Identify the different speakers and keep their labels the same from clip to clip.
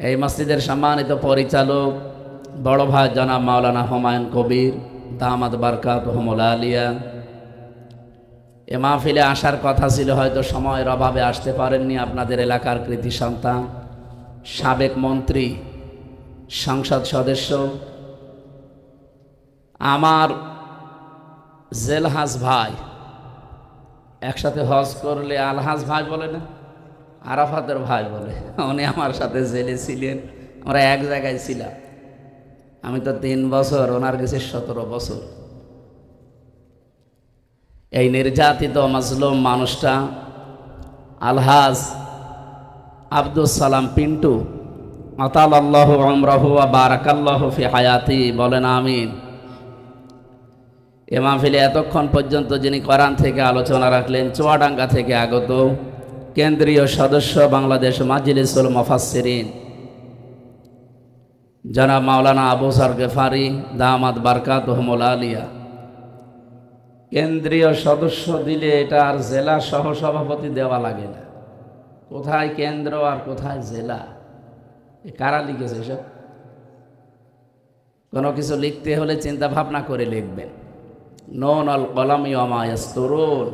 Speaker 1: এই মসজিদের সম্মানিত পরিচালক বড় ভাই জনাব মাওলানা হুমায়ুন কবির দামাত বারকাতুহুমুল আলিয়া, এ মাহফিলে আসার কথা ছিল, হয়তো সময়ের অভাবে আসতে পারেননি। আপনাদের এলাকার কৃতি সন্তান, সাবেক মন্ত্রী, সংসদ সদস্য, আমার জেলহাজ ভাই, একসাথে হজ করলে আলহাজ ভাই বলে না, আরাফাতের ভাই বলে। উনি আমার সাথে জেলে ছিলেন, আমরা এক জায়গায় ছিলাম। আমি তো 3 বছর, ওনার কাছে 17 বছর। এই নির্যাতিত মাজলুম মানুষটা আলহাজ আব্দুস সালাম পিন্টু, আতালাল্লাহু উমরাহু ওয়া বারাকাল্লাহু ফি হায়াতি, বলেন আমিন। এ মাহফিলে এতক্ষণ পর্যন্ত যিনি কোরআন থেকে আলোচনা রাখলেন, চুয়াডাঙ্গা থেকে আগত কেন্দ্রীয় সদস্য বাংলাদেশ মাজলিসুল মুফাসসিরিন জনাব মাওলানা আবু যর গেফারি দামাত বারকাতুহুমুল আলিয়া। কেন্দ্রীয় সদস্য দিলে এটা আর জেলা সহসভাপতি দেওয়া লাগে না। কোথায় কেন্দ্র আর কোথায় জেলা, কারা লিখেছে এসব? কোনো কিছু লিখতে হলে চিন্তা ভাবনা করে লিখবেন। নুন আল কলামি ওয়া মা ইয়াসতুরুন।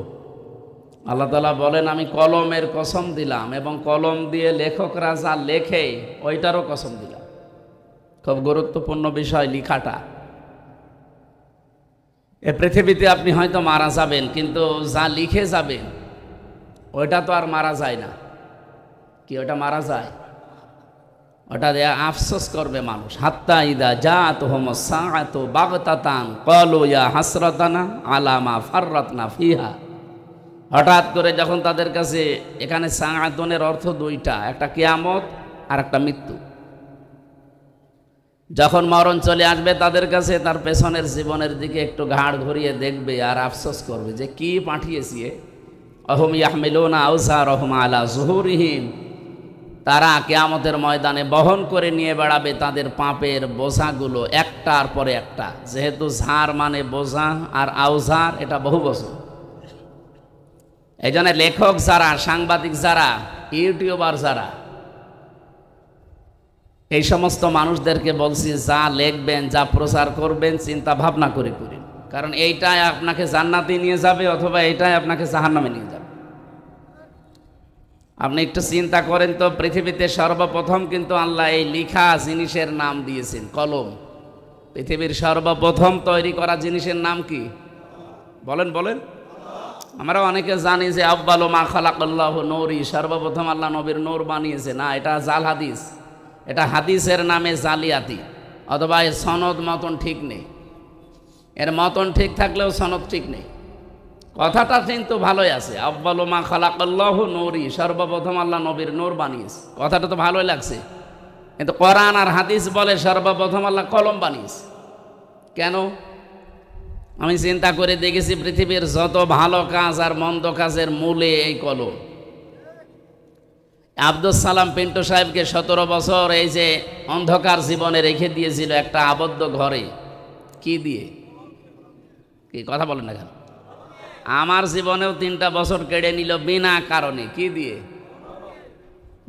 Speaker 1: আল্লাহ তাআলা বলেন, আমি কলমের কসম দিলাম এবং কলম দিয়ে লেখকরা যা লেখে ওইটারও কসম দিলাম। খুব গুরুত্বপূর্ণ বিষয় লিখাটা। এ পৃথিবীতে আপনি হয়তো মারা যাবেন, কিন্তু যা লিখে যাবেন ওইটা তো আর মারা যায় না। কি ওটা মারা যায়? ওটা দিয়ে আফসোস করবে মানুষ। হাত্তা ইদা জাআতুহুমুস সাআতু বাগতাতান ক্বালু ইয়া হাসরাতানা আলা মা ফাররাতনা ফিহা। হঠাৎ করে যখন তাদের কাছে, এখানে সাআতুনের অর্থ 2টা, একটা কিয়ামত আর একটা মৃত্যু। যখন মরণ চলে আসবে তাদের কাছে, তার পেছনের জীবনের দিকে একটু ঘাড় ঘুরিয়ে দেখবে আর আফসোস করবে যে কি পাঠিয়েছি। আহুম ইয়াহমিলুনা আওযারহুম আলা যুহুরিহিম। তারা কিয়ামতের ময়দানে বহন করে নিয়ে বেড়াবে তাদের পাপের বোঝাগুলো একটার পরে একটা। যেহেতু ঝাড় মানে বোঝা আর আওজার এটা বহু বছর। এই জন্য লেখক যারা, সাংবাদিক যারা, ইউটিউবার যারা, এই সমস্ত মানুষদেরকে বলছি, যা লিখবেন, যা প্রচার করবেন চিন্তা ভাবনা করে করেন। কারণ এইটাই আপনাকে জান্নাতে নিয়ে যাবে অথবা এইটাই আপনাকে জাহান্নামে নিয়ে যাবে। আপনি একটু চিন্তা করেন তো, পৃথিবীতে সর্বপ্রথম কিন্তু আল্লাহ এই লিখা জিনিসের নাম দিয়েছেন কলম। পৃথিবীর সর্বপ্রথম তৈরি করা জিনিসের নাম কি? বলেন বলেন। আমরা অনেকে জানি যে আব্বালু মা খালাকাল্লাহু নূরি, সর্বপ্রথম আল্লাহ নবীর নূর বানিয়েছে। না, এটা জাল হাদিস। এটা হাদিসের নামে জালিয়াতি, অথবা এর সনদ মতন ঠিক নেই। এর মতন ঠিক থাকলেও সনদ ঠিক নেই। কথাটা কিন্তু ভালোই আছে, আব্বালু মা খালাকাল্লাহু নূরি, সর্বপ্রথম আল্লাহ নবীর নূর বানিয়েছে। কথাটা তো ভালোই লাগছে, কিন্তু কোরআন আর হাদিস বলে সর্বপ্রথম আল্লাহ কলম বানিয়েছে। কেন? আমি চিন্তা করে দেখেছি, পৃথিবীর যত ভালো কাজ আর মন্দ কাজের মূলে এই কলম। আব্দুস সালাম পিন্টু সাহেবকে 17 বছর এই যে অন্ধকার জীবনে রেখে দিয়েছিল একটা আবদ্ধ ঘরে। কি দিয়ে? কি কথা বলেন না কেন? আমার জীবনেও 3টা বছর কেড়ে নিল বিনা কারণে। কি দিয়ে?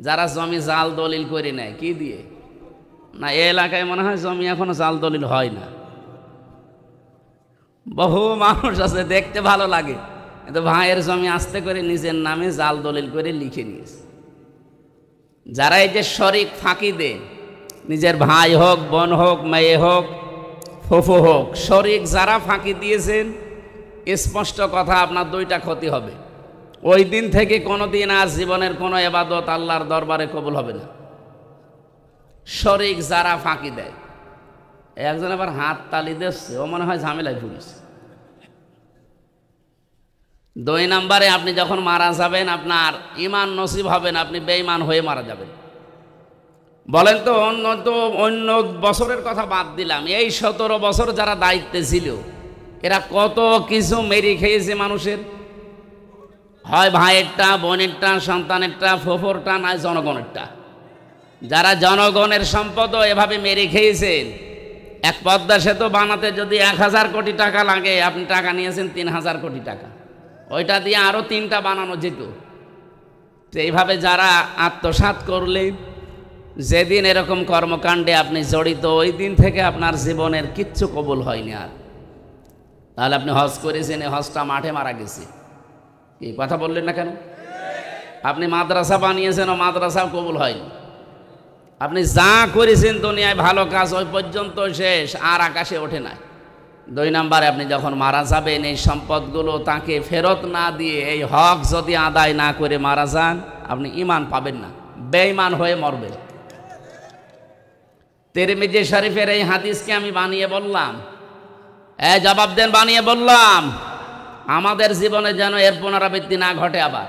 Speaker 1: যারা জমি জাল দলিল করে নেয়। কি দিয়ে? না, এই এলাকায় মনে হয় জমি এখনো জাল দলিল হয় না। বহু মানুষ আছে, দেখতে ভালো লাগে, কিন্তু ভাইয়ের জমি আস্তে করে নিজের নামে জাল দলিল করে লিখে নিয়েছে। যারা এই যে শরিক ফাঁকি দেন, নিজের ভাই হোক, বোন হোক, মেয়ে হোক, ফুফু হোক, শরিক যারা ফাঁকি দিয়েছেন, স্পষ্ট কথা, আপনার 2টা ক্ষতি হবে। ওই দিন থেকে কোনোদিন আর জীবনের কোনো ইবাদত আল্লাহর দরবারে কবুল হবে না। শরিক যারা ফাঁকি দেয়। একজন আবার হাত তালি দিচ্ছে, ও মনে হয় ঝামেলায় পড়েছে। 2 নম্বরে, আপনি যখন মারা যাবেন আপনার ঈমান নসিব হবে না, আপনি বেঈমান হয়ে মারা যাবেন। বলেন তো, অন্য বছরের কথা বাদ দিলাম, এই 17 বছর যারা দায়িত্বে ছিল এরা কত কিছু মেরে খেয়েছে মানুষের। হয় ভাইয়েরটা, বোনেরটা, সন্তানেরটা, ফুফুরটা, নয় জনগণেরটা। যারা জনগণের সম্পদও এভাবে মেরে খেয়েছেন। এক পদ্মা সেতু বানাতে যদি 1000 কোটি টাকা লাগে, আপনি টাকা নিয়েছেন 3000 কোটি টাকা, ওইটা দিয়ে আরো 3টা বানানো যেত। তো এইভাবে যারা আত্মসাৎ করলে, যেদিন এরকম কর্মকাণ্ডে আপনি জড়িত, ওই দিন থেকে আপনার জীবনের কিচ্ছু কবুল হয়নি আর। তাহলে আপনি হজ করেছেন, এই হজটা মাঠে মারা গেছে। এই কথা বললেন না কেন? আপনি মাদ্রাসা বানিয়েছেন, ও মাদ্রাসাও কবুল হয়নি। আপনি যা করেছেন দুনিয়ায় ভালো কাজ, ওই পর্যন্ত শেষ, আর আকাশে ওঠে না। 2 নম্বরে, আপনি যখন মারা যাবেন, এই সম্পদগুলো তাকে ফেরত না দিয়ে, এই হক যদি আদায় না করে মারা যান, আপনি ঈমান পাবেন না, বেঈমান হয়ে মরবেন। তিরমিজি শরীফের এই হাদিসকে আমি বানিয়ে বললাম, জবাব দেন, বানিয়ে বললাম। আমাদের জীবনে যেন এর পুনরাবৃত্তি না ঘটে। আবার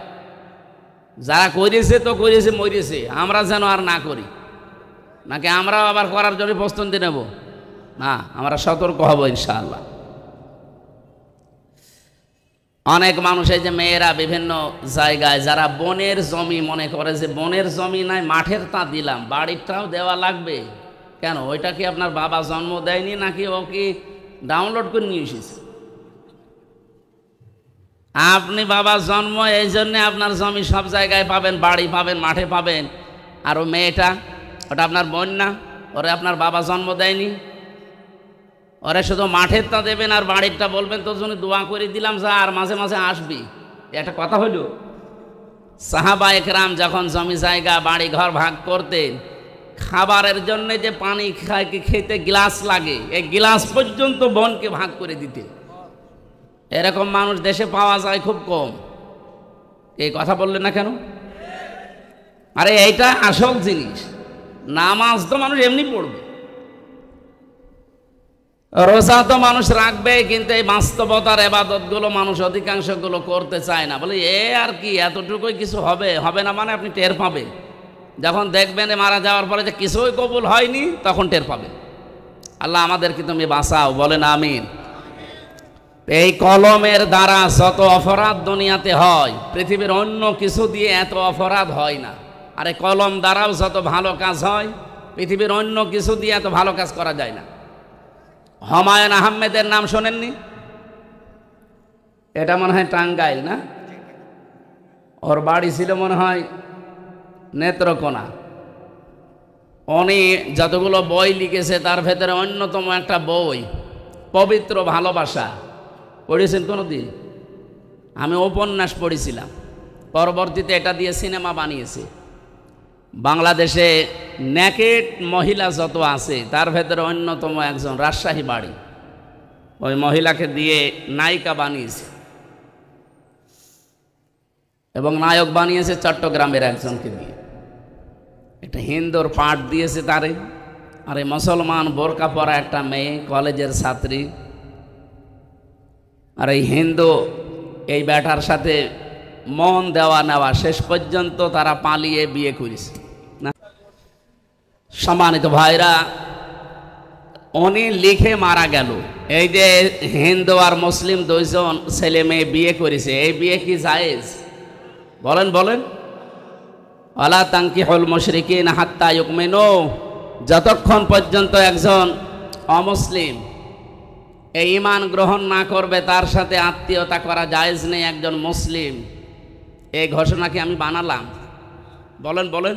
Speaker 1: যারা করেছে তো করেছে, মরেছে, আমরা যেন আর না করি। নাকি আমরাও আবার করার জন্য প্রস্তুতি নেব? না, আমরা সতর্ক হব ইনশাআল্লাহ। অনেক মানুষ, এই যে মেয়েরা বিভিন্ন জায়গায় যারা বনের জমি মনে করে যে বনের জমি নাই, মাঠের তা দিলাম, বাড়িটাও দেওয়া লাগবে। কেন? ওইটা কি আপনার বাবা জন্ম দেয়নি, নাকি ও কি ডাউনলোড করে নিয়ে এসেছে? আপনি বাবা জন্ম, এই জন্যে আপনার জমি সব জায়গায় পাবেন, বাড়ি পাবেন, মাঠে পাবেন। আর ও মেয়েটা, ওটা আপনার বোন না? ওরে আপনার বাবা জন্ম দেয়নি? ওরে শুধু মাঠের তা দেবেন আর বাড়িরটা বলবেন তোর জন্য দোয়া করে দিলাম, যা, আর মাঝে মাঝে আসবি। একটা কথা হইল, সাহাবা একরাম যখন জমি জায়গা বাড়ি ঘর ভাগ করতেন, খাবারের জন্য যে পানি খেতে গ্লাস লাগে, এই গ্লাস পর্যন্ত বোনকে ভাগ করে দিতে। এরকম মানুষ দেশে পাওয়া যায় খুব কম। এই কথা বললেন না কেন? আরে এইটা আসল জিনিস। নামাজ তো মানুষ এমনি পড়বে, রোজা তো মানুষ রাখবে, কিন্তু এই বাস্তবতার ইবাদতগুলো মানুষ অধিকাংশগুলো করতে চায় না। বলে এ আর কি, এতটুকুই কিছু হবে, হবে না মানে আপনি টের পাবেন যখন দেখবেন মারা যাওয়ার পরে যে কিছুই কবুল হয়নি, তখন টের পাবেন। আল্লাহ আমাদেরকে তুমি বাঁচাও, বলেন আমিন। এই কলমের দ্বারা যত অপরাধ দুনিয়াতে হয়, পৃথিবীর অন্য কিছু দিয়ে এত অপরাধ হয় না। আর এই কলম দ্বারাও যত ভালো কাজ হয়, পৃথিবীর অন্য কিছু দিয়ে এত ভালো কাজ করা যায় না। হুমায়ুন আহমেদের নাম শোনেননি? এটা মনে হয় টাঙ্গাইল না? ওর বাড়ি ছিল মনে হয় নেত্রকোনা। উনি যতগুলো বই লিখেছে তার ভেতরে অন্যতম একটা বই পবিত্র ভালোবাসা। পড়েছেন কোনোদিন? আমি উপন্যাস পড়েছিলাম, পরবর্তীতে এটা দিয়ে সিনেমা বানিয়েছে। বাংলাদেশে নেকেড মহিলা যত আছে তার ভেতরে অন্যতম একজন, রাজশাহী বাড়ি, ওই মহিলাকে দিয়ে নায়িকা বানিয়েছে এবং নায়ক বানিয়েছে চট্টগ্রামের একজনকে দিয়ে। একটা হিন্দুর পাঠ দিয়েছে তারে, আর এই মুসলমান বোরকা পরা একটা মেয়ে, কলেজের ছাত্রী। আর এই হিন্দু এই ব্যাটার সাথে মন দেওয়া নেওয়া, শেষ পর্যন্ত তারা পালিয়ে বিয়ে করেছে না। সম্মানিত ভাইরা, উনি লিখে মারা গেল। এই যে হিন্দু আর মুসলিম 2 জন ছেলে মেয়ে বিয়ে করেছে, এই বিয়ে কি জায়েজ? বলেন বলেন। ওয়ালা তানকিহুল মুশরিকিনা হাত্তা ইউমিনু, যতক্ষণ পর্যন্ত একজন অমুসলিম এই ঈমান গ্রহণ না করবে, তার সাথে আত্মীয়তা করা জায়েজ নেই একজন মুসলিম। এই ঘোষণা কি আমি বানালাম? বলেন বলেন।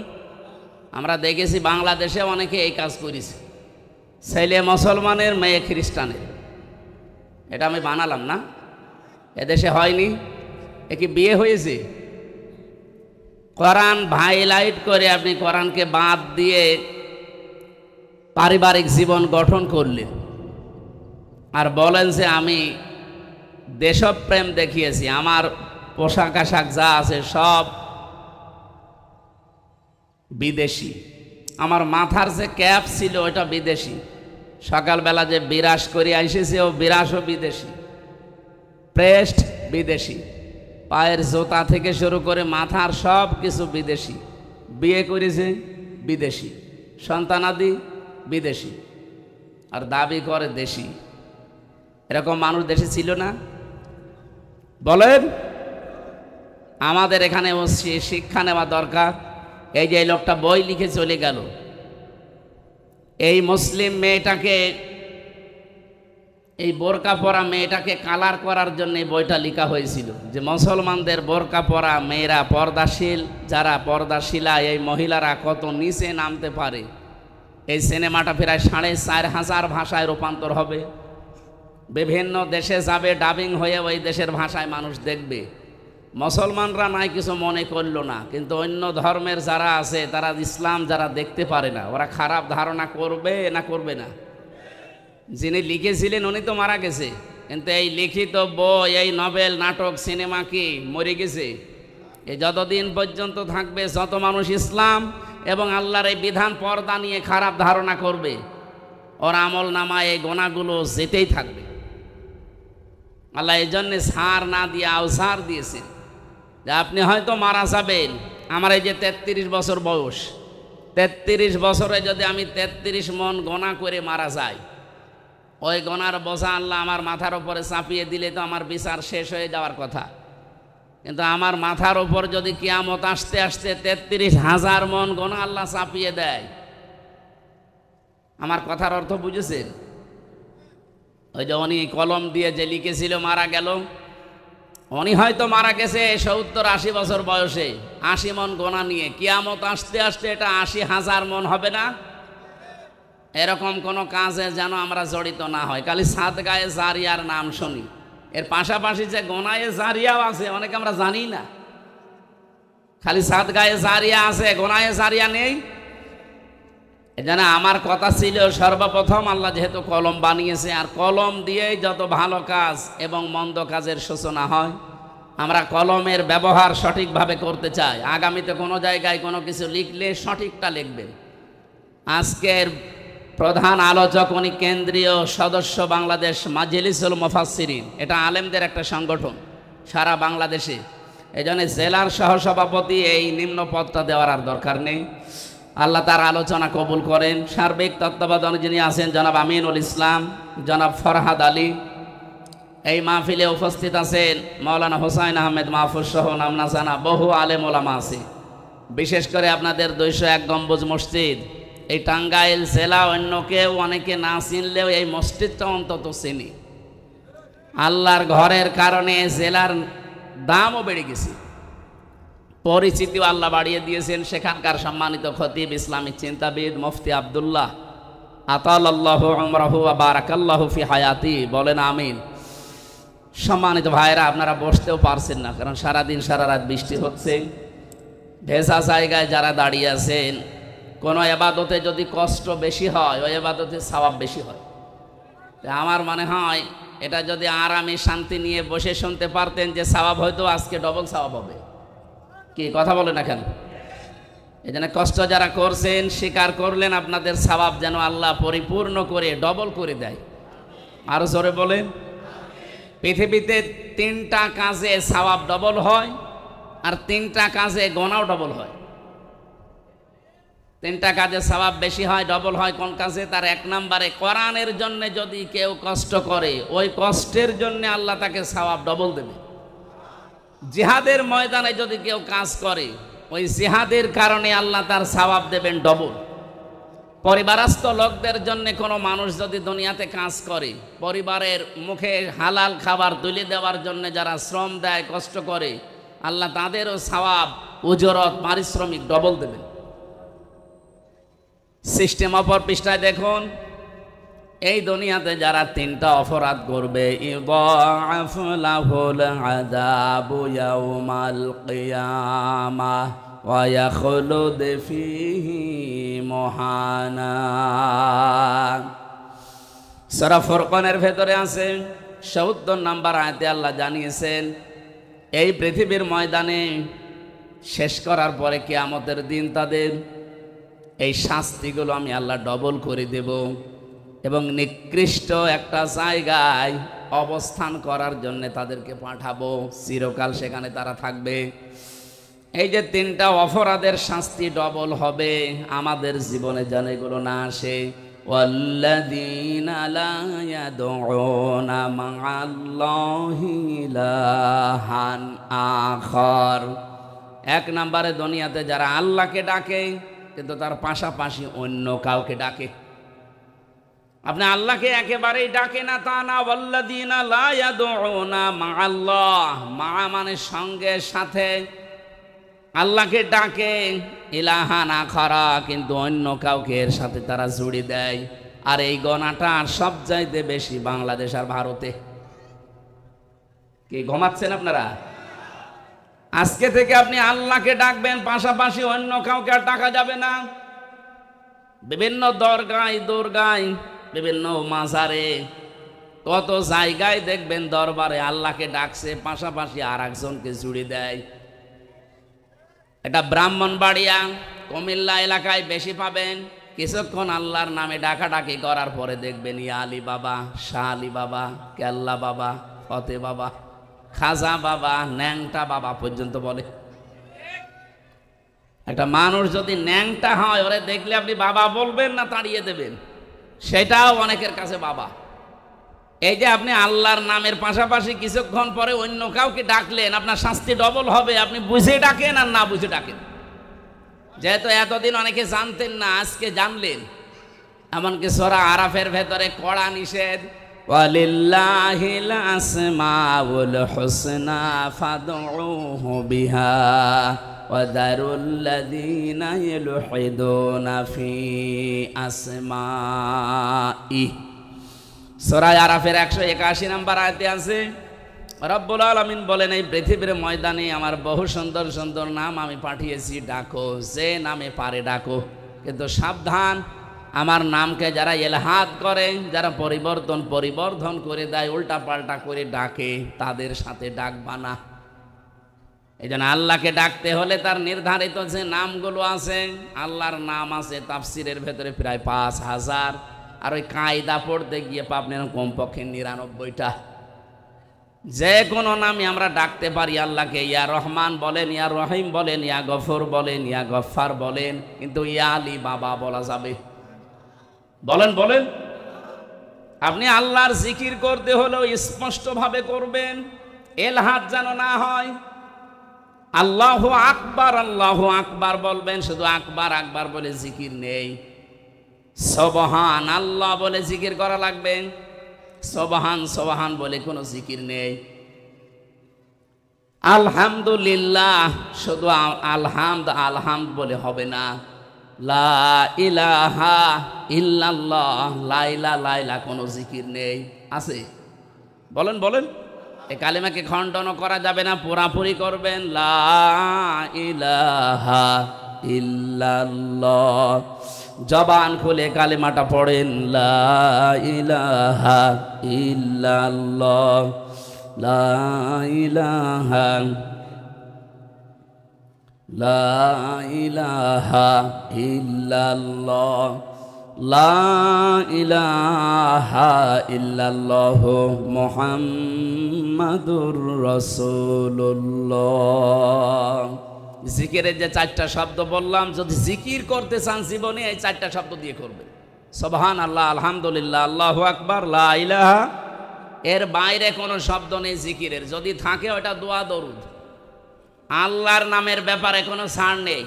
Speaker 1: আমরা দেখেছি বাংলাদেশে অনেকে এই কাজ করেছে, ছেলে মুসলমানের, মেয়ে খ্রিস্টানের। এটা আমি বানালাম না, এদেশে হয়নি। এ কি বিয়ে হয়েছে? কোরআন হাইলাইট করে আপনি কোরআনকে বাদ দিয়ে পারিবারিক জীবন গঠন করলেন, আর বলেন যে আমি দেশপ্রেম দেখিয়েছি, আমার পোশাক আশাক যা আছে সব বিদেশি, আমার মাথার যে ক্যাপ ছিল ওটা বিদেশি, সকালবেলা যে বিরাস করে এসেছে ও বিরাসও বিদেশি, প্রেস্ট বিদেশি, পায়ের জোতা থেকে শুরু করে মাথার সব কিছু বিদেশি, বিয়ে করেছে বিদেশি, সন্তানাদি বিদেশি, আর দাবি করে দেশি। এরকম মানুষ দেশে ছিল না? বলেন। আমাদের এখানে শিক্ষা নেওয়া দরকার। এই যে এই লোকটা বই লিখে চলে গেল, এই মুসলিম মেয়েটাকে এই বোরকা পরা মেয়েটাকে কালার করার জন্য এই বইটা লেখা হয়েছিল, যে মুসলমানদের বোরকা পরা মেয়েরা পর্দাশীল, যারা পর্দাশীলা এই মহিলারা কত নিচে নামতে পারে। এই সিনেমাটা প্রায় 4,500 ভাষায় রূপান্তর হবে, বিভিন্ন দেশে যাবে, ডাবিং হয়ে ওই দেশের ভাষায় মানুষ দেখবে। মুসলমানরা নাই কিছু মনে করল না, কিন্তু অন্য ধর্মের যারা আছে তারা ইসলাম যারা দেখতে পারে না, ওরা খারাপ ধারণা করবে না করবে না? যিনি লিখেছিলেন উনি তো মারা গেছে, কিন্তু এই লিখিত বই, এই নভেল, নাটক, সিনেমা কি মরে গেছে? এই যতদিন পর্যন্ত থাকবে, যত মানুষ ইসলাম এবং আল্লাহর এই বিধান পর্দা নিয়ে খারাপ ধারণা করবে, ওর আমল নামায় এই গোনাগুলো যেতেই থাকবে। আল্লাহ এই জন্যে ছাড় না দিয়ে আওসার দিয়েছেন, যে আপনি হয়তো মারা যাবেন। আমার এই যে 33 বছর বয়স, 33 বছরে যদি আমি 33 মন গোনা করে মারা যাই, ওই গোনার বোঝা আল্লাহ আমার মাথার উপরে চাপিয়ে দিলে তো আমার বিচার শেষ হয়ে যাওয়ার কথা। কিন্তু আমার মাথার উপর যদি কিয়ামত আসতে আসতে 33,000 মন গোনা আল্লাহ চাপিয়ে দেয়, আমার কথার অর্থ বুঝেছেন? ওই যে উনি কলম দিয়ে যে লিখেছিল মারা গেল, উনি হয়তো মারা গেছে 70-80 বছর বয়সে, 80 মন গোনা নিয়ে। কিয়ামত আসতে আসতে এটা 80,000 মন হবে না? এরকম কোনো কাজে যেন আমরা জড়িত না হয়। খালি সাদগায়ে জারিয়ার নাম শুনি, এর পাশাপাশি যে গোনায়ে জারিয়াও আছে অনেকে আমরা জানি না। খালি সাদগায়ে জারিয়া আছে, গোনায়ে জারিয়া নেই। এজন্য আমার কথা ছিল, সর্বপ্রথম আল্লাহ যেহেতু কলম বানিয়েছে, আর কলম দিয়েই যত ভালো কাজ এবং মন্দ কাজের সূচনা হয়, আমরা কলমের ব্যবহার সঠিকভাবে করতে চাই। আগামীতে কোনো জায়গায় কোনো কিছু লিখলে সঠিকটা লিখবেন। আজকের প্রধান আলোচক উনি কেন্দ্রীয় সদস্য বাংলাদেশ মাজলিসুল মুফাসসিরিন, এটা আলেমদের একটা সংগঠন সারা বাংলাদেশে। এজন্য জেলার সহসভাপতি এই নিম্ন পদটা দেওয়ার আর দরকার নেই। আল্লাহ তার আলোচনা কবুল করেন। সার্বিক তত্ত্বাবধানে যিনি আছেন জনাব আমিনুল ইসলাম, জনাব ফরহাদ আলী। এই মাহফিলে উপস্থিত আছেন মাওলানা হোসাইন আহমেদ মাহফুজ সহ নামনা জানা বহু আলেম ওলামা আছে। বিশেষ করে আপনাদের 201 গম্বুজ মসজিদ, এই টাঙ্গাইল জেলা অন্য কেউ অনেকে না চিনলেও এই মসজিদটা অন্তত চিনি। আল্লাহর ঘরের কারণে জেলার দামও বেড়ে গেছে, পরিচিতিও আল্লাহ বাড়িয়ে দিয়েছেন। সেখানকার সম্মানিত খতিব, ইসলামিক চিন্তাবিদ মুফতি আব্দুল্লাহ আতালাল্লাহু উমরাহু ওয়া বারাকাল্লাহু ফি হায়াতি, বলেন আমিন। সম্মানিত ভাইরা, আপনারা বসতেও পারছেন না, কারণ সারাদিন সারা রাত বৃষ্টি হচ্ছে। ভেজা জায়গায় যারা দাঁড়িয়ে আছেন, কোনো এবাদতে যদি কষ্ট বেশি হয়, ওই এবাদতে সওয়াব বেশি হয়। আমার মনে হয় এটা যদি আরামে শান্তি নিয়ে বসে শুনতে পারতেন, যে সওয়াব হয়তো আজকে ডবল সওয়াব হবে। কি কথা বলেন না কেন? এই জন্য কষ্ট যারা করছেন, স্বীকার করলেন, আপনাদের সওয়াব যেন আল্লাহ পরিপূর্ণ করে ডবল করে দেয়। আরো জোরে বলেন। পৃথিবীতে 3টা কাজে সওয়াব ডবল হয়, আর 3টা কাজে গোনাও ডবল হয়। 3টা কাজে সওয়াব বেশি হয়, ডবল হয়। কোন কাজে? তার 1 নম্বরে কোরআনের জন্য যদি কেউ কষ্ট করে, ওই কষ্টের জন্য আল্লাহ তাকে সওয়াব ডবল দেবে। জিহাদের ময়দানে যদি কেউ কাজ করে, ওই জিহাদের কারণে আল্লাহ তার সওয়াব দেবেন ডবল। পরিবারস্থ লোকদের জন্য কোনো মানুষ যদি দুনিয়াতে কাজ করে, পরিবারের মুখে হালাল খাবার তুলে দেওয়ার জন্য যারা শ্রম দেয়, কষ্ট করে, আল্লাহ তাদেরও সওয়াব, উজরত, পারিশ্রমিক ডবল দেবেন। সিস্টেম অপর পৃষ্ঠায় দেখুন, এই দুনিয়াতে যারা 3টা অপরাধ করবে, ইদাআফ লাহুল আযাবু ইয়াউমাল কিয়ামাহ ওয়া ইয়াখলুদ ফীহি মুহানা। সূরা ফুরকানের ভেতরে আছে ৭০ নম্বর আয়াতে আল্লাহ জানিয়েছেন, এই পৃথিবীর ময়দানে শেষ করার পরে কিয়ামতের দিন তাদের এই শাস্তিগুলো আমি আল্লাহ ডবল করে দেব, এবং নিকৃষ্ট একটা জায়গায় অবস্থান করার জন্য তাদেরকে পাঠাবো, চিরকাল সেখানে তারা থাকবে। এই যে 3টা অপরাধের শাস্তি ডবল হবে, আমাদের জীবনে যেন এগুলো না আসে। ওয়াল্লাযীনা লা ইয়াদউনা মা'আল্লাহি ইলাহান আখার। 1 নম্বরে দুনিয়াতে যারা আল্লাহকে ডাকে, কিন্তু তার পাশাপাশি অন্য কাউকে ডাকে। আপনি আল্লাহকে একেবারেই ডাকে না তা না। ওয়াল্লাযীনা লা ইয়াদউনা মা'আল্লাহ, মা মানে সঙ্গে সাথে, আল্লাহকে ডাকে ইলাহান আখারা, কিন্তু অন্য কাউকে এর সাথে তারা জুড়ে দেয়। আর এই গণাটা সবচাইতে বেশি বাংলাদেশ আর ভারতে। কি ঘুমাচ্ছেন আপনারা? আজকে থেকে আপনি আল্লাহকে ডাকবেন, পাশাপাশি অন্য কাউকে আর ডাকা যাবে না। বিভিন্ন দরগায় দুর্গায়, বিভিন্ন মাজারে, কত জায়গায় দেখবেন দরবারে আল্লাহকে ডাকছে, পাশাপাশি আর একজনকে জুড়ে দেয়। এটা ব্রাহ্মণবাড়িয়া, কুমিল্লা এলাকায় বেশি পাবেন। কিছুক্ষণ আল্লাহর নামে ডাকাডাকি করার পরে দেখবেন ইয়া আলী বাবা, শাহ আলী বাবা, কেল্লা বাবা, ফতে বাবা, খাজা বাবা, ন্যাংটা বাবা পর্যন্ত বলে। একটা মানুষ যদি ন্যাংটা হয়, ওরে দেখলে আপনি বাবা বলবেন না তাড়িয়ে দেবেন? সেটাও অনেকের কাছে বাবা। এই যে আপনি আল্লাহর নামের পাশাপাশি কিছুক্ষণ পরে অন্য কাউকে ডাকলেন, আপনার শাস্তি ডবল হবে। আপনি বুঝে ডাকেন আর না বুঝে ডাকেন। যেহেতু এতদিন অনেকে জানতেন না, আজকে জানলেন। এমনকি সূরা আরাফের ভেতরে কড়া নিষেধ, ওয়ালিল্লাহিল আসমাউল হুসনা ফাদউহু বিহা ওয়াদারুল্লাযীনা ইলহিদুনা ফি আসমাই। সূরা আরাফের 181 নম্বর আয়াতে আছে, রব্বুল আলামিন বলেন, এই পৃথিবীর ময়দানে আমার বহু সুন্দর সুন্দর নাম আমি পাঠিয়েছি, ডাকো, যে নামে পারে ডাকো। কিন্তু সাবধান, আমার নামকে যারা ইলহাদ করে, যারা পরিবর্ধন করে দেয়, উল্টা পাল্টা করে ডাকে, তাদের সাথে ডাকবা না। এই জন্য আল্লাহকে ডাকতে হলে তার নির্ধারিত যে নামগুলো আছে, আল্লাহর নাম আছে তাফসিরের ভেতরে প্রায় 5000, আর ওই কায়দা পড়তে গিয়ে পাবেন কমপক্ষে 99টা। যে কোনো নামে আমরা ডাকতে পারি আল্লাহকে। ইয়া রহমান বলেন, ইয়া রহিম বলেন, ইয়া গফর বলেন, ইয়া গফফার বলেন, কিন্তু ইয়া আলী বাবা বলা যাবে? বলেন বলেন। আপনি আল্লাহর জিকির করতে হলেও স্পষ্টভাবে করবেন, এলহাদ যেন না হয়। আল্লাহু আকবার বলবেন, শুধু আকবার আকবার বলে জিকির নেই। সুবহান আল্লাহ বলে জিকির করা লাগবে, সুবহান বলে কোনো জিকির নেই। আলহামদুলিল্লাহ, শুধু আলহামদ বলে হবে না। লা ইলাহা ইল্লাল্লাহ, লাইলা কোনো জিকির নেই। আছে? বলেন বলেন। এই কালিমাকে খণ্ডন করা যাবে না, পুরাপুরি করবেন। লা ইলাহা ইল্লাল্লাহ, জবান খুলে কালিমাটা পড়েন। লা ইলাহা ইল্লাল্লাহ, লা ইলাহা ইল্লাল্লাহ, লা ইলাহা ইল্লাল্লাহ মুহাম্মাদুর রাসূলুল্লাহ। জিকিরের যে 4টা শব্দ বললাম, যদি জিকির করতে চান জীবনে, এই 4টা শব্দ দিয়ে করবেন। সুবহান আল্লাহ, আলহামদুলিল্লাহ, আল্লাহু আকবার, লা ইলাহা। এর বাইরে কোনো শব্দ নেই জিকিরের। যদি থাকে ওটা দোয়া দরুদ। আল্লাহর নামের ব্যাপারে কোনো ছাড় নেই।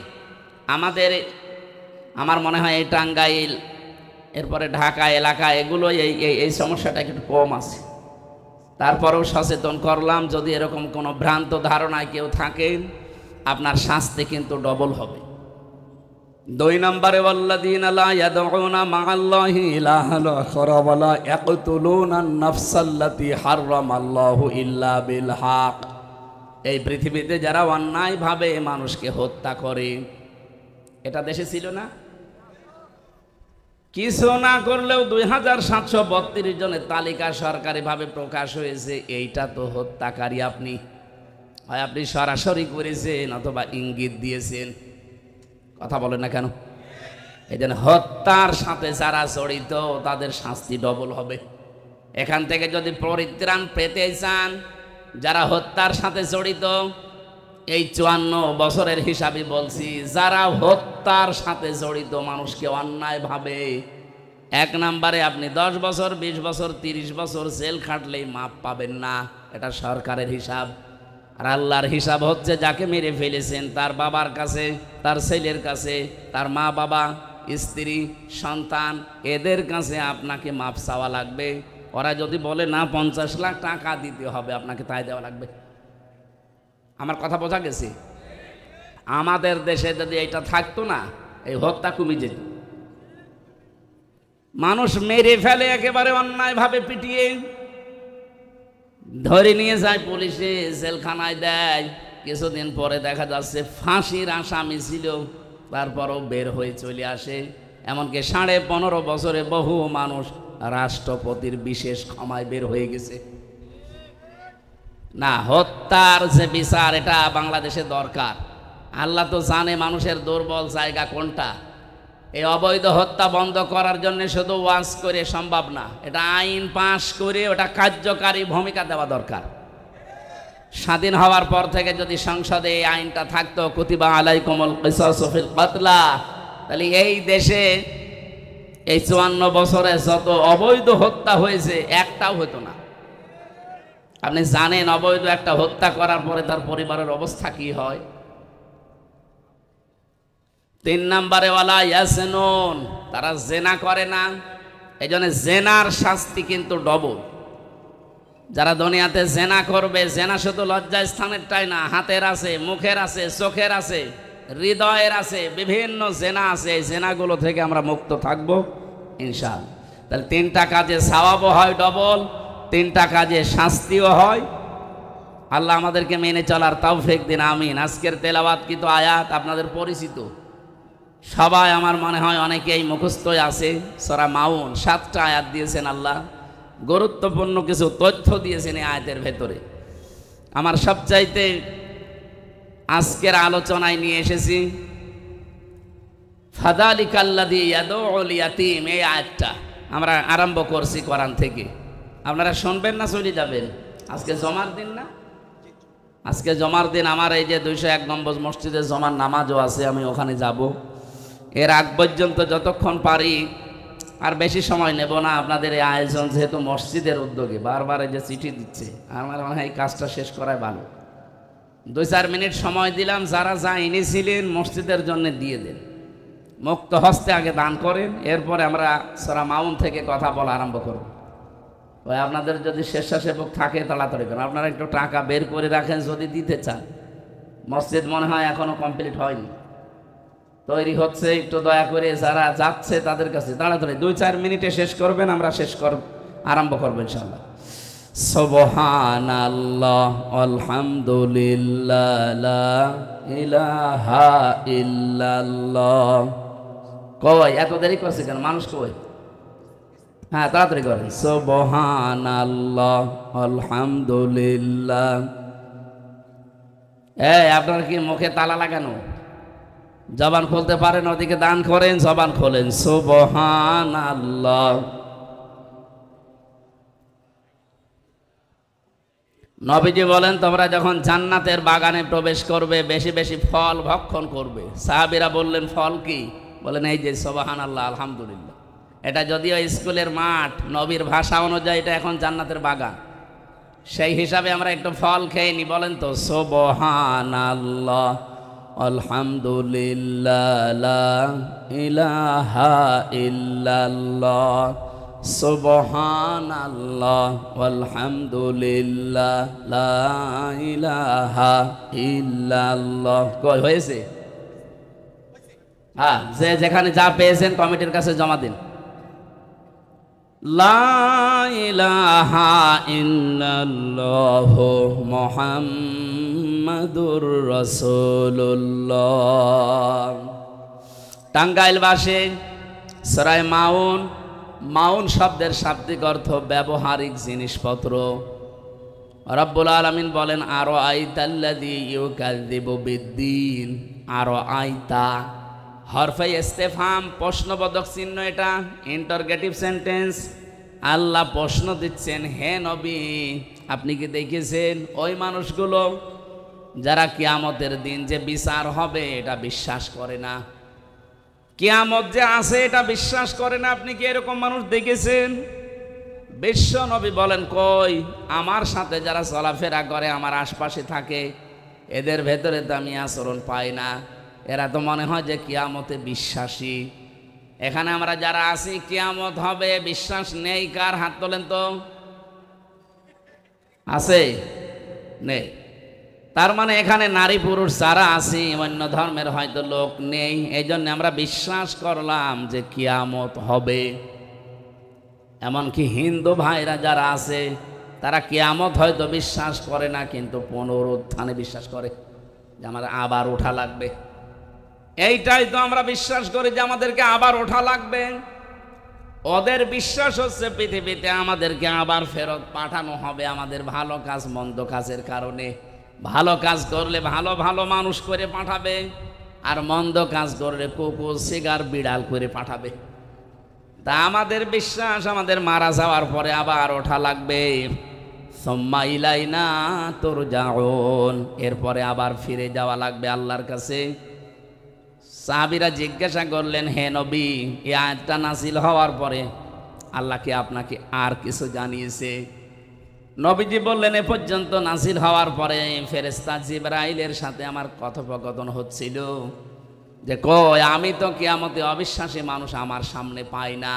Speaker 1: আমার মনে হয় এই টাঙ্গাইল, এরপরে ঢাকা এলাকা, এগুলো এই সমস্যাটা একটু কম আছে। তারপরেও সচেতন করলাম, যদি এরকম কোনো ভ্রান্ত ধারণায় কেউ থাকেন, আপনার শাস্তি কিন্তু ডবল হবে। 2 নম্বরে, ওয়াল্লাযীনা লা ইয়াদউনা মা'আল্লাহি ইলাহান আখারা ওয়া লা ইয়াকতুলুনা আন-নাফসাল্লাতী হারামাল্লাহু ইল্লা বিল হক। এই পৃথিবীতে যারা অন্যায়ভাবে মানুষকে হত্যা করে, এটা দেশে ছিল না? কিছু না করলেও 2732 জনের তালিকা সরকারিভাবে প্রকাশ হয়েছে। এইটা তো হত্যাকারী। আপনি হয় আপনি সরাসরি করেছেন অথবা ইঙ্গিত দিয়েছেন। কথা বলেন না কেন? এই জন্য হত্যার সাথে যারা জড়িত, তাদের শাস্তি ডবল হবে। এখান থেকে যদি পরিত্রাণ পেতে চান, যারা হত্যার সাথে জড়িত, এই 54 বছরের হিসাবে বলছি, যারা হত্যার সাথে জড়িত, মানুষকে অন্যায়ভাবে, 1 নম্বরে আপনি 10 বছর, 20 বছর, 30 বছর জেল খাটলেই মাপ পাবেন না। এটা সরকারের হিসাব। আর আল্লাহর হিসাব হচ্ছে, যাকে মেরে ফেলেছেন তার বাবার কাছে, তার ছেলের কাছে, তার মা বাবা, স্ত্রী, সন্তান, এদের কাছে আপনাকে মাপ চাওয়া লাগবে। ওরা যদি বলে না 50 লাখ টাকা দিতে হবে, আপনাকে তাই দেওয়া লাগবে। আমার কথা বোঝা গেছে? আমাদের দেশে যদি এটা থাকতো না, এই হত্যা কমে যেত। মানুষ মেরে ফেলে একেবারে অন্যায়ভাবে পিটিয়ে, ধরে নিয়ে যায় পুলিশে, জেলখানায় দেয়। কিছুদিন পরে দেখা যাচ্ছে ফাঁসির আসামি ছিল, তারপরও বের হয়ে চলে আসে। এমনকি 15.5 বছরে বহু মানুষ রাষ্ট্রপতির বিশেষ ক্ষমায় বের হয়ে গেছে। না, হত্যার যে বিচার, এটা বাংলাদেশে দরকার। আল্লাহ তো জানে মানুষের দুর্বল জায়গা কোনটা। এই অবৈধ হত্যা বন্ধ করার জন্য শুধু ওয়াজ করে সম্ভব না, এটা আইন পাশ করে ওটা কার্যকারী ভূমিকা দেওয়া দরকার। স্বাধীন হওয়ার পর থেকে যদি সংসদে এই আইনটা থাকতো, কুতিবা আলাইকুমুল কিসাসু ফিল কাতলা, তাহলে এই দেশে এই 54 বছরে যত অবৈধ হত্যা হয়েছে একটাও হতো না। আপনি জানেন অবৈধ একটা হত্যা করার পরে তার পরিবারের অবস্থা কি হয়। 3 নম্বরে ওয়ালা ইয়াসনুন, তারা জেনা করে না। এই জন্য জেনার শাস্তি কিন্তু ডবল। যারা দুনিয়াতে জেনা করবে, জেনা শুধু লজ্জায় স্থানেরটাই না, হাতের আছে, মুখের আছে, চোখের আছে, হৃদয়ের আছে, বিভিন্ন জেনা আছে। এই জেনাগুলো থেকে আমরা মুক্ত থাকব ইনশাআল্লাহ। তাহলে 3টা কাজে সওয়াবও হয় ডবল, 3টা কাজে শাস্তিও হয়। আল্লাহ আমাদেরকে মেনে চলার তৌফিক দিন, আমিন। আজকের তেলাওয়াতকৃত আয়াত আপনাদের পরিচিত, সবাই আমার মনে হয় অনেকেই মুখস্থই আছে। সূরা মাউন 7টা আয়াত দিয়েছেন আল্লাহ, গুরুত্বপূর্ণ কিছু তথ্য দিয়েছেন এই আয়াতের ভেতরে। আমার সবচাইতে আজকের আলোচনায় নিয়ে এসেছি ফাযালিকাল্লাযী ইয়াদউল ইয়াতীম, এই আয়াতটা আমরা আরম্ভ করছি কোরআন থেকে। আপনারা শুনবেন না চলে যাবেন? আজকে জমার দিন না? আজকে জমার দিন। আমার এই যে 201 নম্বর মসজিদে জমার নামাজও আছে, আমি ওখানে যাব। এর আগ পর্যন্ত যতক্ষণ পারি, আর বেশি সময় নেব না। আপনাদের এই আয়োজন যেহেতু মসজিদের উদ্যোগে, বারবার এই যে চিঠি দিচ্ছে, আমার মনে হয় এই কাজটা শেষ করাই ভালো। 2-4 মিনিট সময় দিলাম, যারা যা এনেছিলেন মসজিদের জন্য দিয়ে দেন, মুক্ত হস্তে আগে দান করেন, এরপরে আমরা সূরা মাউন থেকে কথা বলা আরম্ভ করব। ওই আপনাদের যদি স্বেচ্ছাসেবক থাকে তাড়াতাড়ি করেন। আপনারা একটু টাকা বের করে রাখেন যদি দিতে চান। মসজিদ মনে হয় এখনো কমপ্লিট হয়নি, তৈরি হচ্ছে। একটু দয়া করে যারা যাচ্ছে তাদের কাছে তাড়াতাড়ি 2-4 মিনিটে শেষ করবেন, আমরা আরম্ভ করবো ইনশাআল্লাহ। সুবহানাল্লাহ আলহামদুলিল্লাহ লা ইলাহা ইল্লাল্লাহ। কই এত দেরি করছে কেন? মানুষ কই? হ্যাঁ, তাড়াতাড়ি করেন। সুবহানাল্লাহ আলহামদুলিল্লাহ। আপনার কি মুখে তালা লাগানো? জবান খুলতে পারেন? ওদিকে দান করেন, জবান খোলেন। সুবহানাল্লাহ। নবীজি বলেন, তোমরা যখন জান্নাতের বাগানে প্রবেশ করবে, বেশি বেশি ফল ভক্ষণ করবে। সাহাবীরা বললেন, ফল কি? বলেন, এই যে সুবহানাল্লাহ আলহামদুলিল্লাহ। এটা যদিও স্কুলের মাঠ, নবীর ভাষা অনুযায়ী এটা এখন জান্নাতের বাগান। সেই হিসাবে আমরা একটু ফল খেয়ে নি। বলেন তো, সুবহানাল্লাহ আলহামদুলিল্লাহ লা ইলাহা ইল্লাল্লাহ। সুবহানাল্লাহ আলহামদুলিল্লাহ লা ইলাহা ইল্লাল্লাহ। কই হয়েছে? হ্যাঁ, যে যেখানে যা পেয়েছেন কমিটির কাছে জমা দিন। লা ইলাহা ইল্লাল্লাহু মুহাম্মাদুর রাসূলুল্লাহ। টাঙ্গাইলবাসী সূরা মাউন, মাউন শব্দের শাব্দিক অর্থ ব্যবহারিক জিনিসপত্র। রব্বুল আলামিন বলেন, আরো আইতাল্লাযী ইউকাযযিবু বিদ্দীন। আরো আইতা হরফে ইস্তেফহাম, প্রশ্নবোধক চিহ্ন, এটা ইন্টারগেটিভ সেন্টেন্স। আল্লাহ প্রশ্ন দিচ্ছেন, হে নবী আপনি কি দেখেছেন ওই মানুষগুলো যারা কিয়ামতের দিন যে বিচার হবে এটা বিশ্বাস করে না, কিয়ামত যে আছে এটা বিশ্বাস করে না, আপনি কি এরকম মানুষ দেখেছেন? বিশ্ব নবী বলেন, কই, আমার সাথে যারা চলাফেরা করে, আমার আশপাশে থাকে, এদের ভেতরে তো আমি আচরণ পাই না। এরা তো মনে হয় যে কিয়ামতে বিশ্বাসী। এখানে আমরা যারা আছি কিয়ামত হবে বিশ্বাস নেই কার? হাত তোলেন তো। আছে? নেই। তার মানে এখানে নারী পুরুষ যারা আছি, অন্য ধর্মের হয়তো লোক নেই, এই জন্য আমরা বিশ্বাস করলাম যে কিয়ামত হবে। এমনকি হিন্দু ভাইরা যারা আছে তারা কিয়ামত হয়তো বিশ্বাস করে না, কিন্তু পুনরুত্থানে বিশ্বাস করে যে আমার আবার ওঠা লাগবে। এইটাই তো আমরা বিশ্বাস করি যে আমাদেরকে আবার ওঠা লাগবে। ওদের বিশ্বাস হচ্ছে পৃথিবীতে আমাদেরকে আবার ফেরত পাঠানো হবে আমাদের ভালো কাজ মন্দ কাজের কারণে। ভালো কাজ করলে ভালো ভালো মানুষ করে পাঠাবে, আর মন্দ কাজ করলে কুকুর সিগার বিড়াল করে পাঠাবে। তা আমাদের বিশ্বাস আমাদের মারা যাওয়ার পরে আবার ওঠা লাগবে। সুম্মা ইলাইনা তুরজাউন, এরপরে আবার ফিরে যাওয়া লাগবে আল্লাহর কাছে। সাহাবীরা জিজ্ঞাসা করলেন, হে নবী, এই আয়াতটা নাযিল হওয়ার পরে আল্লাহ কি আপনাকে আর কিছু জানিয়েছে? নবীজি বললেন, এ পর্যন্ত নাযিল হওয়ার পরে ফেরেশতা জিবরাইলের সাথে আমার কথোপকথন হচ্ছিল যে কই আমি তো কিয়ামতে অবিশ্বাসী মানুষ আমার সামনে পাই না,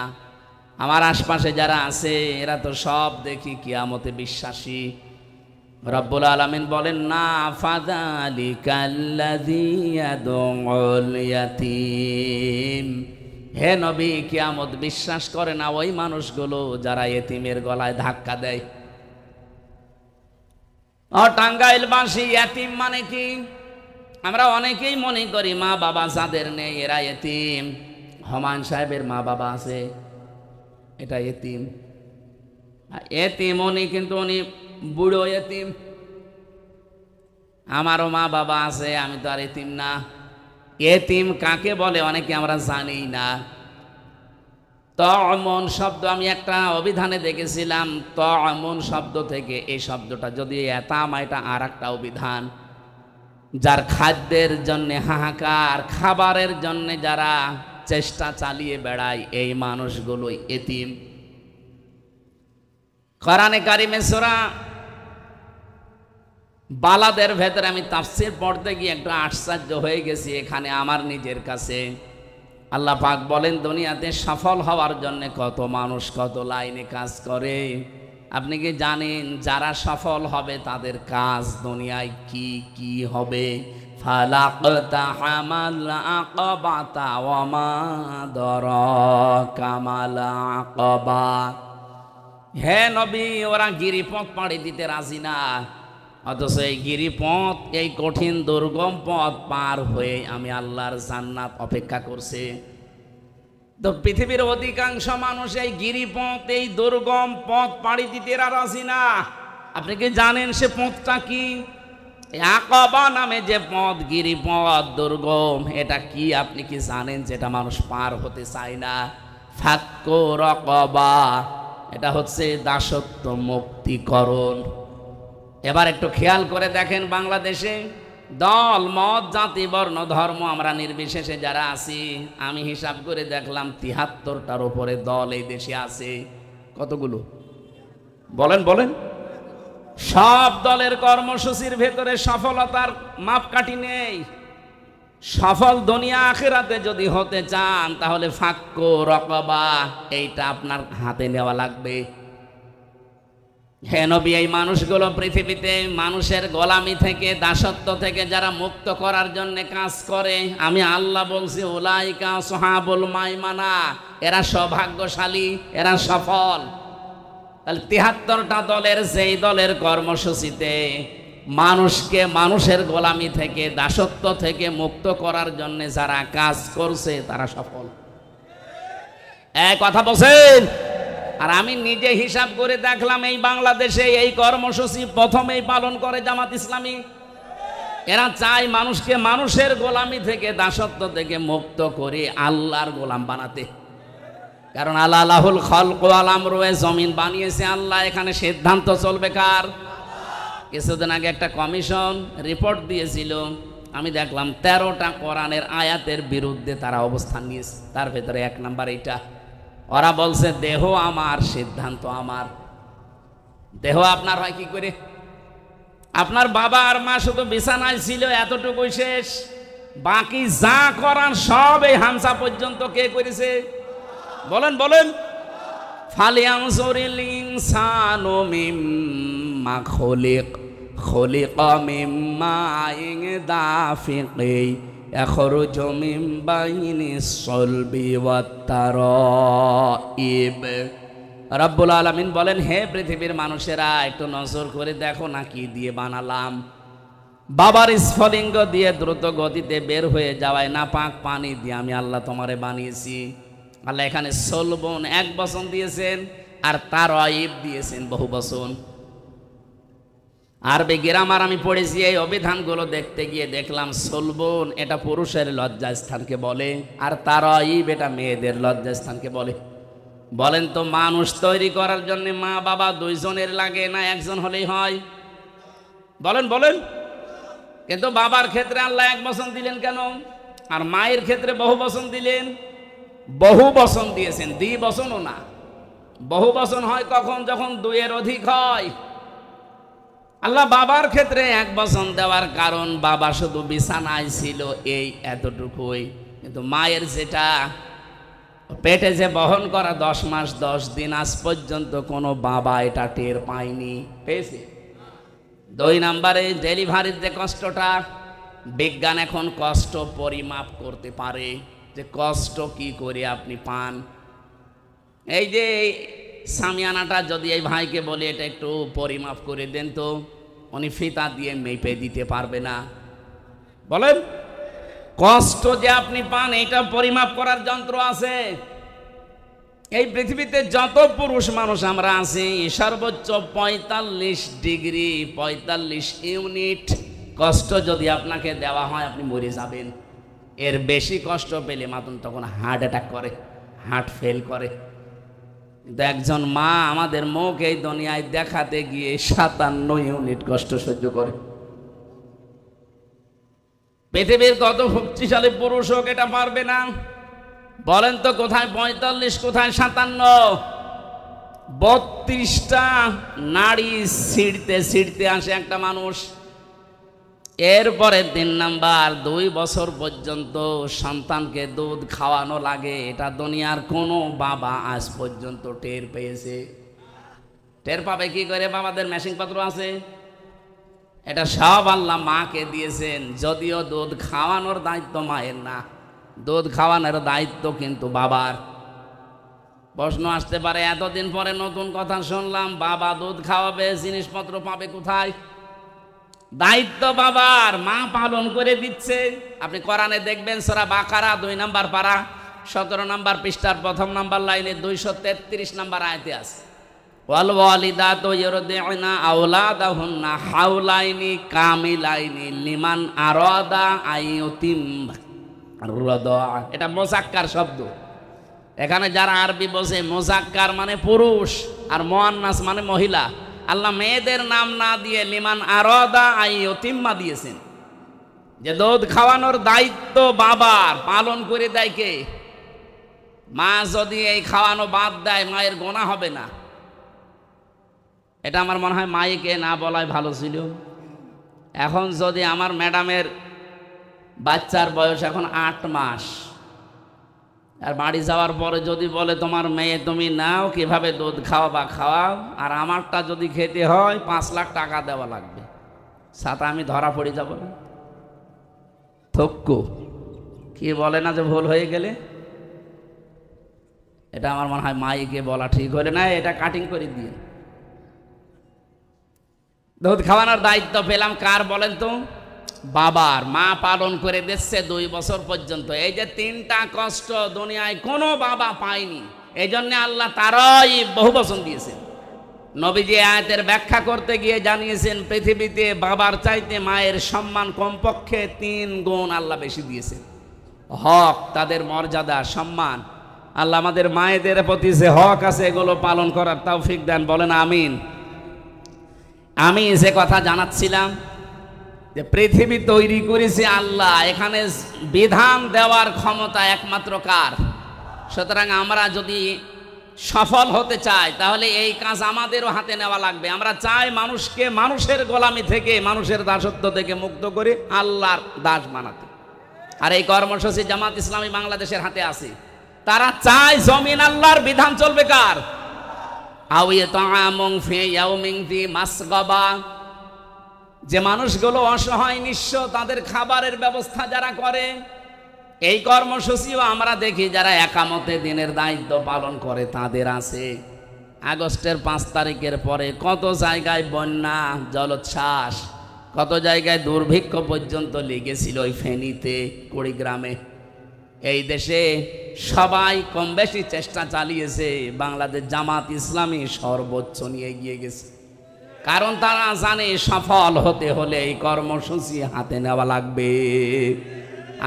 Speaker 1: আমার আশপাশে যারা আছে এরা তো সব দেখি কিয়ামতে বিশ্বাসী। রব্বুল আলামিন বলেন, না ফাযালিকাল্লাযী ইয়াদউল ইয়াতীম, হে নবী কিয়ামত বিশ্বাস করে না ওই মানুষগুলো যারা এতিমের গলায় ধাক্কা দেয়। টাঙ্গাইলবাসী এতিম মানে কি? আমরা অনেকেই মনে করি মা বাবা যাদের নেই এরা এতিম। হুমায়ুন সাহেবের মা বাবা আছে, এটা এতিম। এতিম উনি, কিন্তু উনি বুড়ো এতিম। আমারও মা বাবা আছে, আমি তো আর এতিম না। এতিম কাকে বলে অনেকে আমরা জানি না। তমন শব্দ আমি একটা অভিধানে দেখেছিলাম, তমন শব্দ থেকে এই শব্দটা যদি এতাম, এটা আর একটা অভিধান। যার খাদ্যের জন্য হাহাকার, খাবারের জন্য যারা চেষ্টা চালিয়ে বেড়ায়, এই মানুষগুলোই এতিম। কোরআনে কারিমে সূরা বালাদের ভেতরে আমি তাফসীর পড়তে গিয়ে একটু আশ্চর্য হয়ে গেছি এখানে আমার নিজের কাছে। আল্লাহ পাক বলেন, দুনিয়াতে সফল হওয়ার জন্য কত মানুষ কত লাইনে কাজ করে। আপনি কি জানেন যারা সফল হবে তাদের কাজ দুনিয়ায় কি কি হবে? ফালাকতা হামাল আকাবাতা ওয়া মা দারাকা মাল আকাবা। হে নবী, ওরা গিরিপথ পাড়ি দিতে রাজি না, অথচ এই গিরিপথ, এই কঠিন দুর্গম পথ পার হয়ে আমি আল্লাহর জান্নাত অপেক্ষা করছে। তো পৃথিবীর অধিকাংশ মানুষ এই গিরিপথ, এই দুর্গম পথ পাড়ি দিতে রাজি না। আপনি কি জানেন সে পথটা কি? আকাবা নামে যে পথ, গিরিপথ দুর্গম, এটা কি আপনি কি জানেন? যেটা মানুষ পার হতে চায় না। ফাক্কু রাকাবা, এটা হচ্ছে দাসত্ব মুক্তিকরণ। এবার একটু খেয়াল করে দেখেন, বাংলাদেশে দল মত জাতি বর্ণ ধর্ম আমরা নির্বিশেষে যারা আছি, আমি হিসাব করে দেখলাম ৭৩টার উপরে দল এই দেশে আছে। কতগুলো বলেন বলেন? সব দলের কর্মসূচির ভেতরে সফলতার মাপকাঠি নেই। সফল দুনিয়া আখিরাতে যদি হতে চান তাহলে ফাক্কু রাকাবা, এইটা আপনার হাতে নেওয়া লাগবে। হে নবী, এই মানুষগুলো পৃথিবীতে মানুষের গোলামি থেকে, দাসত্ব থেকে যারা মুক্ত করার জন্য কাজ করে, আমি আল্লাহ বলছি উলাইকা আসহাবুল মাইমানা, এরা সৌভাগ্যশালী, এরা সফল। তাহলে ৭৩টা দলের যেই দলের কর্মসূচিতে মানুষকে মানুষের গোলামি থেকে, দাসত্ব থেকে মুক্ত করার জন্য যারা কাজ করছে তারা সফল। কথা বলছেন? আর আমি নিজে হিসাব করে দেখলাম, এই বাংলাদেশে এই কর্মসূচি প্রথমেই পালন করে জামাত ইসলামী। এরা চায় মানুষকে মানুষের গোলামি থেকে, দাসত্ব থেকে মুক্ত করে আল্লাহর গোলাম বানাতে। কারণ আল্লাহুল খালকু ওয়াল আমরু, জমিন বানিয়েছে আল্লাহ, এখানে সিদ্ধান্ত চলবে কার? কিছুদিন আগে একটা কমিশন রিপোর্ট দিয়েছিল, আমি দেখলাম ১৩টা কোরআনের আয়াতের বিরুদ্ধে তারা অবস্থান নিয়েছে। তার ভেতরে ১ নাম্বার এইটা, ওরা বলছে দেহ আমার, সিদ্ধান্ত আমার। দেহ আপনার হয় কি করে? আপনার বাবা আর মা শুধু বিছানায় ছিল, এতটুকুই শেষ। বাকি যা করার সব এই হামসা পর্যন্ত কে করেছে? বলেন বলেন। ফালিয়ানজুরিল ইনসানু মিম্মা খুলিক, খুলিকা মিম্মা ইন দাফিকি ইয়াখরুজু মিন বাইনিস সলবি ওয়াত তারাইব। রব্বুল আলামিন বলেন, হে পৃথিবীর মানুষেরা, একটু নজর করে দেখো না কি দিয়ে বানালাম। বাবার স্ফলিঙ্গ দিয়ে দ্রুত গতিতে বের হয়ে যাওয়ায় না পাক পানি দিয়ে আমি আল্লাহ তোমারে বানিয়েছি। আল্লাহ এখানে সলবন এক বচন দিয়েছেন, আর তারাইব দিয়েছেন বহু বচন। আরবি গ্রামার আমি পড়েছি, এই অভিধানগুলো দেখতে গিয়ে দেখলাম সলবন এটা পুরুষের লজ্জাস্থানকে বলে, আর তারাইব এটা মেয়েদের লজ্জাস্থানকে বলে। বলেন তো, মানুষ তৈরি করার জন্য মা বাবা দুইজনের লাগে না একজন হলেই হয়? বলেন বলেন। কিন্তু বাবার ক্ষেত্রে আল্লাহ এক বচন দিলেন কেন, আর মায়ের ক্ষেত্রে বহু বচন দিলেন? বহু বচন দিয়েছেন, দ্বিবচনও না। বহু বচন হয় কখন? যখন দুইয়ের অধিক হয়। আল্লাহ বাবার ক্ষেত্রে এক বচন দেওয়ার কারণ, বাবা শুধু বিছানায় ছিল এই এতটুকুই, কিন্তু মায়ের যেটা পেটে যে বহন করা 10 মাস 10 দিন, আজ পর্যন্ত কোনো বাবা এটা টের পায়নি। পেয়েছে? 2 নম্বরে, ডেলিভারির যে কষ্টটা, বিজ্ঞান এখন কষ্ট পরিমাপ করতে পারে, যে কষ্ট কি করে আপনি পান। এই যে সামিয়ানাটা যদি এই ভাইকে বলে এটা একটু পরিমাপ করে দেন তো, উনি ফিতা দিয়ে মেপে দিতে পারবে না। বলেন, কষ্ট যে আপনি পান এটা পরিমাপ করার যন্ত্র আছে। এই পৃথিবীতে যত পুরুষ মানুষ আমরা আছি, সর্বোচ্চ 45 ডিগ্রি 45 ইউনিট কষ্ট যদি আপনাকে দেওয়া হয়, আপনি মরে যাবেন। এর বেশি কষ্ট পেলে মাতুন তখন হার্ট অ্যাটাক করে, হার্ট ফেল করে। কিন্তু একজন মা আমাদের মুখ এই দুনিয়ায় দেখাতে গিয়ে 57 ইউনিট কষ্ট সহ্য করে। পৃথিবীর কত শক্তিশালী পুরুষ হোক এটা পারবে না। বলেন তো, কোথায় 45, কোথায় 57? 32টা নাড়ি ছিঁড়তে ছিঁড়তে আসে একটা মানুষ। এরপরে 3 নাম্বার, 2 বছর পর্যন্ত সন্তানকে দুধ খাওয়ানো লাগে। এটা দুনিয়ার কোনো বাবা আজ পর্যন্ত টের পেয়েছে? টের পাবে কি করে? বাবাদের মেশিনপত্র আছে, এটা সব আল্লাহ মাকে দিয়েছেন। যদিও দুধ খাওয়ানোর দায়িত্ব মায়ের না, দুধ খাওয়ানোর দায়িত্ব কিন্তু বাবার। প্রশ্ন আসতে পারে, এতদিন পরে নতুন কথা শুনলাম, বাবা দুধ খাওয়াবে, জিনিসপত্র পাবে কোথায়? দায়িত্ব বাবার, মা পালন করে দিচ্ছে। আপনি কোরআনে দেখবেন, সূরা বাকারা 2 নম্বর পারা 17 নম্বর পৃষ্ঠার 1 নম্বর লাইনে 233 নম্বর আয়াতে আছে, ওয়াল ওয়ালিদাতু ইউরদি'না আওলাদাহুন্না হাওলাইনি কামিলাইনি লিমান আরাদা আইয়ুতিম্মা আর-রাদা। এটা মুযাক্কার শব্দ। এখানে যারা আরবি বোঝে, মুযাক্কার মানে পুরুষ আর মুআন্নাস মানে মহিলা। আল্লাহ মেয়েদের নাম না দিয়ে লিমান আরাদা আইয়ুতিম্মা দিয়েছেন, যে দুধ খাওয়ানোর দায়িত্ব বাবার, পালন করে দেয় কে? মা যদি এই খাওয়ানো বাদ দেয়, মায়ের গুনাহ হবে না। এটা আমার মনে হয় মাইকে না বলাই ভালো ছিল। এখন যদি আমার ম্যাডামের বাচ্চার বয়স এখন 8 মাস, আর বাড়ি যাওয়ার পরে যদি বলে তোমার মেয়ে তুমি নাও, কিভাবে দুধ খাওয়াবা খাওয়াও, আর আমারটা যদি খেতে হয় 5 লাখ টাকা দেওয়া লাগবে, সাথে আমি ধরা পড়ে যাব না? থক্কু কি বলে না যে ভুল হয়ে গেলে? এটা আমার মনে হয় মাইকে বলা ঠিক হলে না, এটা কাটিং করে দিয়ে। দুধ খাওয়ানোর দায়িত্ব পেলাম কার বলেন তো? বাবার। মা পালন করে দিচ্ছে 2 বছর পর্যন্ত। এই যে 3টা কষ্ট দুনিয়ায় কোনো বাবা পায়নি, এই জন্য আল্লাহ তারাই বহু বচন দিয়েছেন। নবীজি আয়াতের ব্যাখ্যা করতে গিয়ে জানিয়েছেন, পৃথিবীতে বাবার চাইতে মায়ের সম্মান কমপক্ষে 3 গুণ আল্লাহ বেশি দিয়েছেন। হক, তাদের মর্যাদা, সম্মান। আল্লাহ আমাদের মায়েদের প্রতি যে হক আছে এগুলো পালন করার তৌফিক দেন, বলেন আমিন। আমি যে কথা জানাচ্ছিলাম, যে পৃথিবী তৈরি করেছে আল্লাহ, এখানে বিধান দেওয়ার ক্ষমতা একমাত্র কার? সুতরাং আমরা যদি সফল হতে চাই, তাহলে এই কাজ আমাদেরও হাতে নেওয়া লাগবে। আমরা চাই মানুষকে মানুষের গোলামি থেকে, মানুষের দাসত্ব থেকে মুক্ত করে আল্লাহর দাস বানাতে। আর এই কর্মসূচি জামাত ইসলামী বাংলাদেশের হাতে আছে। তারা চায় জমিন আল্লাহর বিধান চলবে কার? আও ইয়াতামুন ফি ইয়াউমিন ফি মাসগাবা, যে মানুষগুলো অসহায় নিঃস্ব তাদের খাবারের ব্যবস্থা যারা করে, এই কর্মসূচিও আমরা দেখি যারা একামতে দিনের দায়িত্ব পালন করে তাদের আছে। আগস্টের 5 তারিখের পরে কত জায়গায় বন্যা, জলোচ্ছ্বাস, কত জায়গায় দুর্ভিক্ষ পর্যন্ত লেগেছিল ওই ফেনীতে, কুড়িগ্রামে। এই দেশে সবাই কম বেশি চেষ্টা চালিয়েছে, বাংলাদেশ জামাত ইসলামী সর্বোচ্চ নিয়ে গিয়ে গেছে। কারণ তারা জানে সফল হতে হলে এই কর্মসূচি হাতে নেওয়া লাগবে।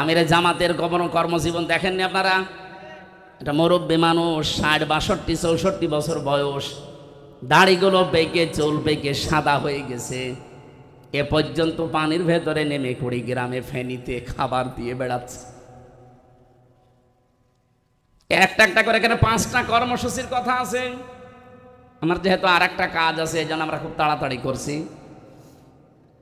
Speaker 1: আমিরে জামাতের কর্মজীবন দেখেননি আপনারা? এটা মুরব্বী মানুষ, 60, 62, 64 বছর বয়স, দাড়িগুলো পেকে, চুল পেকে সাদা হয়ে গেছে। এ পর্যন্ত পানির ভেতরে নেমে কুড়িগ্রামে, ফেনীতে খাবার দিয়ে বেড়াচ্ছে। একটা একটা করে এখানে 5টা কর্মসূচির কথা আছে। আমার যেহেতু আর একটা কাজ আছে, এই জন্য আমরা খুব তাড়াতাড়ি করছি।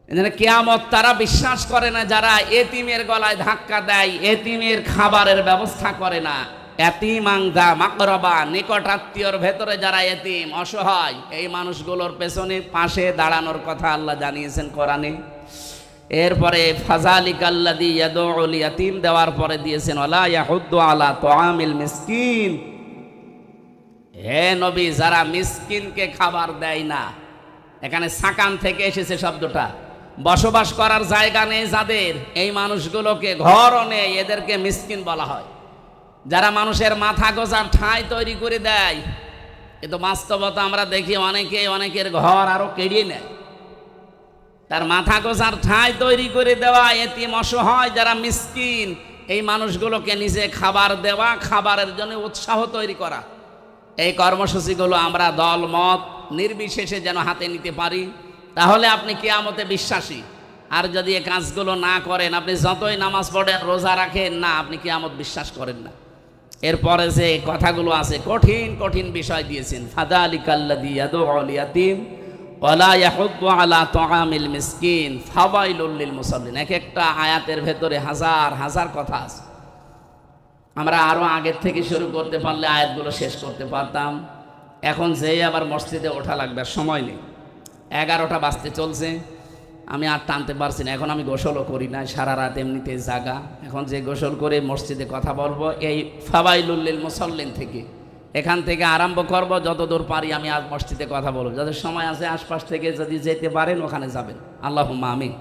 Speaker 1: এখানে কিয়ামত তারা বিশ্বাস করে না যারা এতিমের গলায় ধাক্কা দেয়, এতিমের খাবারের ব্যবস্থা করে না। এতিমাংদা মাকরবা, নিকট আত্মীয়র ভেতরে যারা এতিম অসহায়, এই মানুষগুলোর পেছনে পাশে দাঁড়ানোর কথা আল্লাহ জানিয়েছেন কোরআনে। এরপরে ফাযালিকাল্লাযী ইয়াদউল ইয়াতীম দেওয়ার পরে দিয়েছেন ওয়ালা ইয়াহুদ্দু আলা তুআমিল মিসকিন। হে নবী, যারা মিসকিনকে খাবার দেয় না, এখানে সাকান থেকে এসেছে শব্দটা। বসবাস করার জায়গা নেই যাদের, এই মানুষগুলোকে ঘরও নেই, এদেরকে মিসকিন বলা হয়। যারা মানুষের মাথা গোজার ঠাঁই তৈরি করে দেয়, এ তো বাস্তবতা আমরা দেখি, অনেকের ঘর আরো কেড়িয়ে নেয়। তার মাথা গোজার ঠাঁই তৈরি করে দেওয়া এতিম অসহায় যারা মিসকিন, এই মানুষগুলোকে নিজে খাবার দেওয়া, খাবারের জন্য উৎসাহ তৈরি করা, এই কর্মসূচিগুলো আমরা দল মত নির্বিশেষে যেন হাতে নিতে পারি। তাহলে আপনি কিয়ামতে বিশ্বাসী। আর যদি এই কাজগুলো না করেন, আপনি যতই নামাজ পড়েন, রোজা রাখেন না, আপনি কিয়ামত বিশ্বাস করেন না। এরপরে যে কথাগুলো আছে, কঠিন কঠিন বিষয় দিয়েছেন। ফাযালিকাল্লাযী ইয়াদউল ইয়াতীম ওয়ালা ইয়াহুদ্দু আলা তুআমিল মিসকিন ফাওয়াইলুল লিল মুসাল্লিন। এক একটা আয়াতের ভেতরে হাজার হাজার কথা আছে। আমরা আরো আগের থেকে শুরু করতে পারলে আয়াতগুলো শেষ করতে পারতাম। এখন যেই আবার মসজিদে ওঠা লাগবে, সময় নেই। 11টা বাজতে চলছে, আমি আর টানতে পারছি না। এখন আমি গোসলও করি না, সারা রাত এমনিতে জাগা। এখন যে গোসল করে মসজিদে কথা বলবো, এই ফাওয়াইলুল লিল মুসাল্লিন থেকে, এখান থেকে আরম্ভ করব। যতদূর পারি আমি আজ মসজিদে কথা বলবো। যাদের সময় আছে আশপাশ থেকে যদি যেতে পারেন ওখানে যাবেন। আল্লাহুম্মা আমিন।